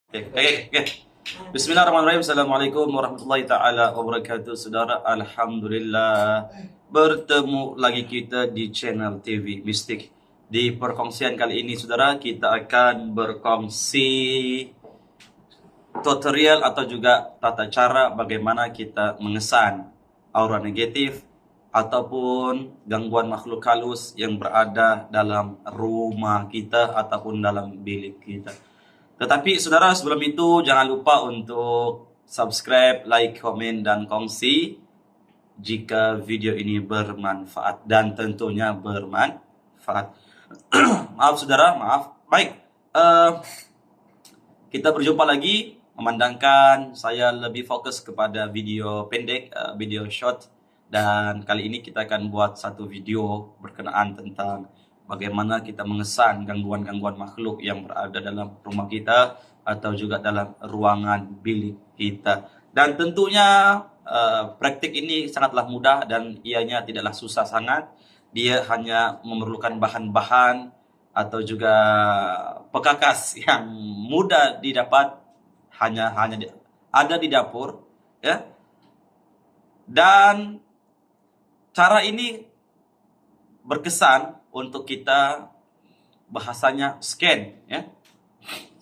Oke. Bismillahirrahmanirrahim. Assalamualaikum warahmatullahi taala wabarakatuh. Saudara, alhamdulillah bertemu lagi kita di channel TV Mistik. Di perkongsian kali ini, saudara, kita akan berkongsi tutorial atau juga tata cara bagaimana kita mengesan aura negatif ataupun gangguan makhluk halus yang berada dalam rumah kita ataupun dalam bilik kita. Tetapi saudara, sebelum itu jangan lupa untuk subscribe, like, komen, dan kongsi jika video ini bermanfaat dan tentunya bermanfaat. Maaf saudara, maaf. Baik, kita berjumpa lagi. Memandangkan saya lebih fokus kepada video pendek, video short. Dan kali ini kita akan buat satu video berkenaan tentang bagaimana kita mengesan gangguan-gangguan makhluk yang berada dalam rumah kita atau juga dalam ruangan bilik kita. Dan tentunya praktik ini sangatlah mudah dan ianya tidaklah susah sangat. Dia hanya memerlukan bahan-bahan atau juga pekakas yang mudah didapat, hanya ada di dapur, ya. Dan cara ini berkesan untuk kita, bahasanya scan, ya.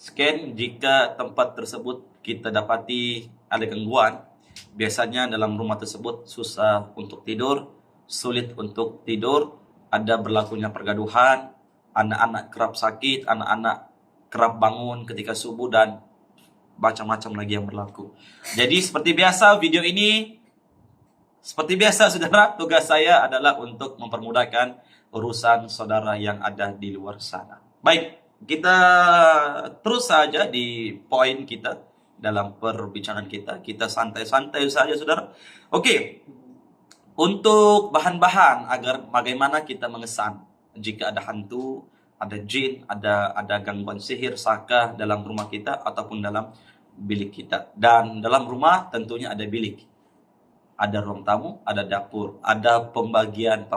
Scan jika tempat tersebut kita dapati ada gangguan. Biasanya dalam rumah tersebut susah untuk tidur, sulit untuk tidur, ada berlakunya pergaduhan, anak-anak kerap sakit, anak-anak kerap bangun ketika subuh, dan macam-macam lagi yang berlaku. Jadi seperti biasa video ini, seperti biasa saudara, tugas saya adalah untuk mempermudahkan urusan saudara yang ada di luar sana. Baik, kita terus saja di poin kita dalam perbincangan kita. Kita santai-santai saja saudara. Oke, untuk bahan-bahan agar bagaimana kita mengesan jika ada hantu, ada jin, ada gangguan sihir, saka dalam rumah kita ataupun dalam bilik kita. Dan dalam rumah tentunya ada bilik, ada ruang tamu, ada dapur, ada pembagian.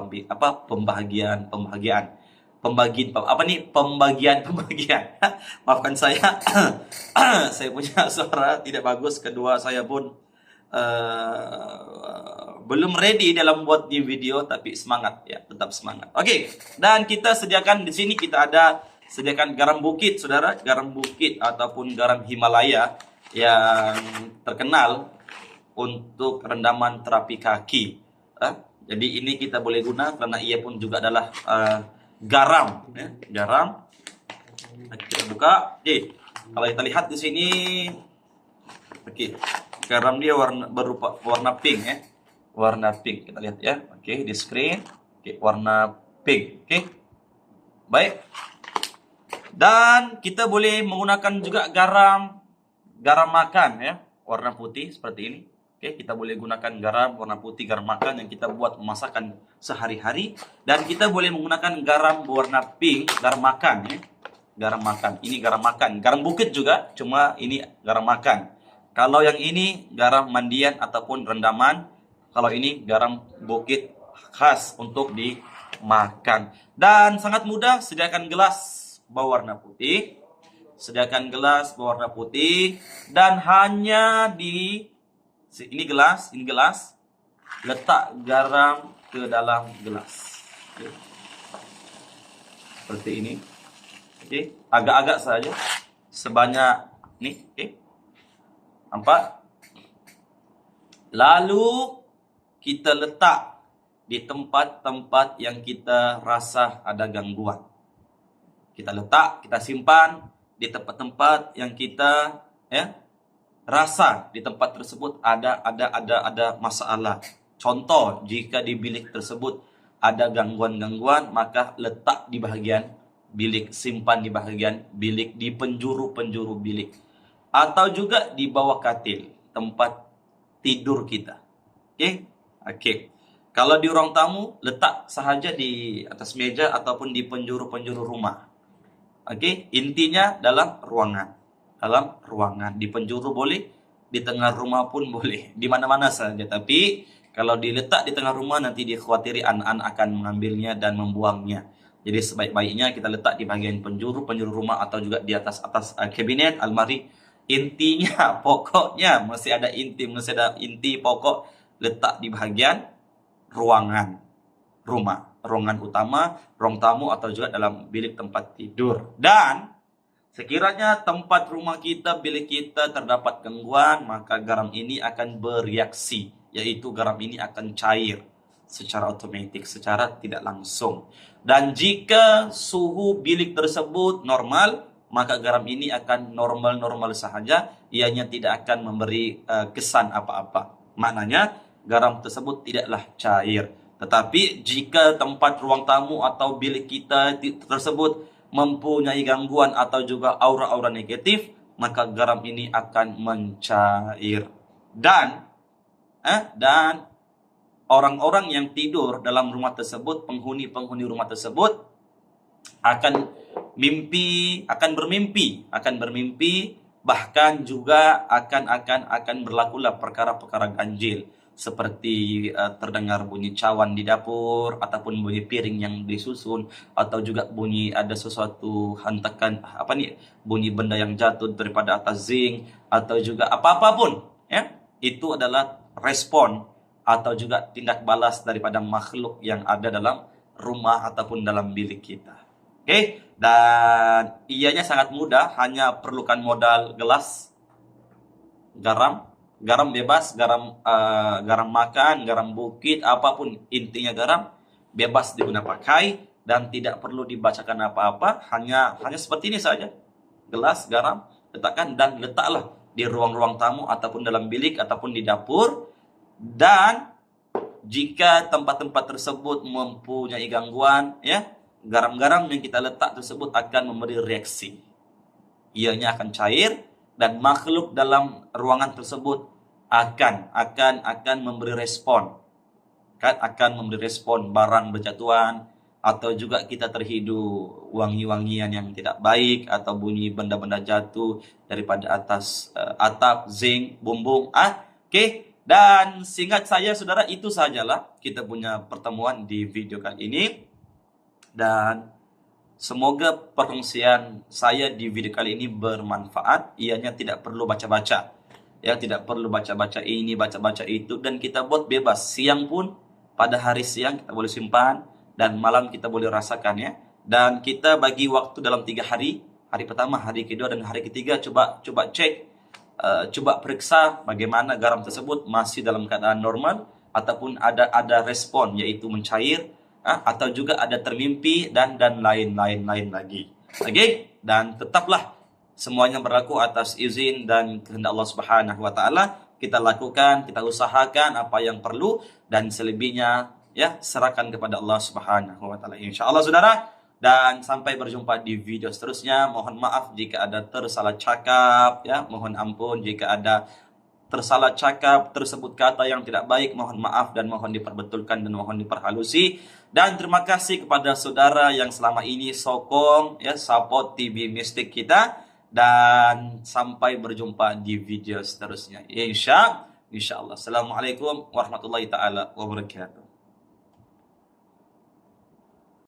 Maafkan saya, saya punya suara tidak bagus. Kedua, saya pun belum ready dalam buat di video, tapi semangat ya, tetap semangat. Oke, dan kita sediakan di sini, kita ada sediakan garam bukit, saudara, garam bukit ataupun garam Himalaya yang terkenal untuk rendaman terapi kaki. Jadi ini kita boleh guna karena ia pun juga adalah garam, ya. Garam. Kita buka. Oke, kalau kita lihat di sini, oke, garam dia berupa warna pink, ya. Warna pink, kita lihat ya. Oke, di screen. Oke, warna pink. Oke. Baik. Dan kita boleh menggunakan juga garam makan, ya, warna putih seperti ini. Oke, kita boleh gunakan garam warna putih, garam makan yang kita buat masakan sehari-hari. Dan kita boleh menggunakan garam warna pink, garam makan, ya. Garam makan. Ini garam makan. Garam bukit juga, cuma ini garam makan. Kalau yang ini garam mandian ataupun rendaman. Kalau ini garam bukit khas untuk dimakan. Dan sangat mudah, sediakan gelas berwarna putih. Sediakan gelas berwarna putih. Dan hanya ini gelas, letak garam ke dalam gelas. Oke. Seperti ini. Oke, agak-agak saja. Sebanyak ini, oke. Nampak? Lalu kita letak di tempat-tempat yang kita rasa ada gangguan. Kita letak, kita simpan di tempat-tempat yang kita, ya, rasa di tempat tersebut ada masalah. Contoh, jika di bilik tersebut ada gangguan-gangguan, maka letak di bahagian bilik, simpan di bahagian bilik, di penjuru-penjuru bilik, atau juga di bawah katil, tempat tidur kita. Oke. Kalau di ruang tamu, letak sahaja di atas meja ataupun di penjuru-penjuru rumah. Oke, intinya dalam ruangan. Di penjuru boleh, di tengah rumah pun boleh, di mana-mana saja. Tapi kalau diletak di tengah rumah, nanti dikhawatiri anak-anak akan mengambilnya dan membuangnya. Jadi sebaik-baiknya kita letak di bagian penjuru rumah atau juga di atas kabinet, almari intinya, pokoknya mesti ada inti pokok letak di bagian ruangan rumah, ruangan utama, ruang tamu atau juga dalam bilik tempat tidur. Dan sekiranya tempat rumah kita, bilik kita terdapat gangguan, maka garam ini akan bereaksi, yaitu garam ini akan cair secara otomatis, secara tidak langsung. Dan jika suhu bilik tersebut normal, maka garam ini akan normal-normal sahaja, ianya tidak akan memberi kesan apa-apa. Maknanya garam tersebut tidaklah cair. Tetapi jika tempat ruang tamu atau bilik kita tersebut mempunyai gangguan atau juga aura-aura negatif, maka garam ini akan mencair. Dan orang-orang yang tidur dalam rumah tersebut, penghuni-penghuni rumah tersebut akan bermimpi, bahkan juga akan berlakulah perkara-perkara ganjil, seperti terdengar bunyi cawan di dapur, ataupun bunyi piring yang disusun, atau juga bunyi ada sesuatu hentakan bunyi benda yang jatuh daripada atas zinc, atau juga apa-apapun, ya, itu adalah respon atau juga tindak balas daripada makhluk yang ada dalam rumah ataupun dalam bilik kita. Oke, dan ianya sangat mudah, hanya perlukan modal gelas, garam bebas, garam makan, garam bukit, apapun intinya garam bebas digunakan pakai dan tidak perlu dibacakan apa-apa, hanya seperti ini saja. Gelas, garam, letakkan dan letaklah di ruang-ruang tamu ataupun dalam bilik ataupun di dapur. Dan jika tempat-tempat tersebut mempunyai gangguan, ya, garam-garam yang kita letak tersebut akan memberi reaksi. Ianya akan cair dan makhluk dalam ruangan tersebut akan memberi respon. Akan memberi respon barang berjatuhan, atau juga kita terhidu wangi-wangian yang tidak baik, atau bunyi benda-benda jatuh daripada atas atap, zinc, bumbung. Oke. Dan singkat saya saudara, itu sajalah kita punya pertemuan di video kali ini. Dan semoga perkongsian saya di video kali ini bermanfaat. Ianya tidak perlu baca-baca, ya, tidak perlu baca-baca ini, baca-baca itu, dan kita buat bebas. Siang pun, pada hari siang kita boleh simpan, dan malam kita boleh rasakan, ya. Dan kita bagi waktu dalam 3 hari. Hari pertama, hari kedua, dan hari ketiga coba cek, coba periksa bagaimana garam tersebut masih dalam keadaan normal ataupun ada respon, yaitu mencair, atau juga ada termimpi dan lain-lain lagi. Oke, dan tetaplah semuanya berlaku atas izin dan kehendak Allah Subhanahu wa taala. Kita lakukan, kita usahakan apa yang perlu, dan selebihnya, ya, serahkan kepada Allah Subhanahu wa taala, insyaallah saudara. Dan sampai berjumpa di video seterusnya. Mohon maaf jika ada tersalah cakap, ya, mohon ampun jika ada tersalah cakap, tersebut kata yang tidak baik, mohon maaf dan mohon diperbetulkan dan mohon diperhalusi. Dan terima kasih kepada saudara yang selama ini sokong, ya, support TV Mistik kita. Dan sampai berjumpa di video seterusnya, insyaallah. Assalamualaikum warahmatullahi taala wabarakatuh.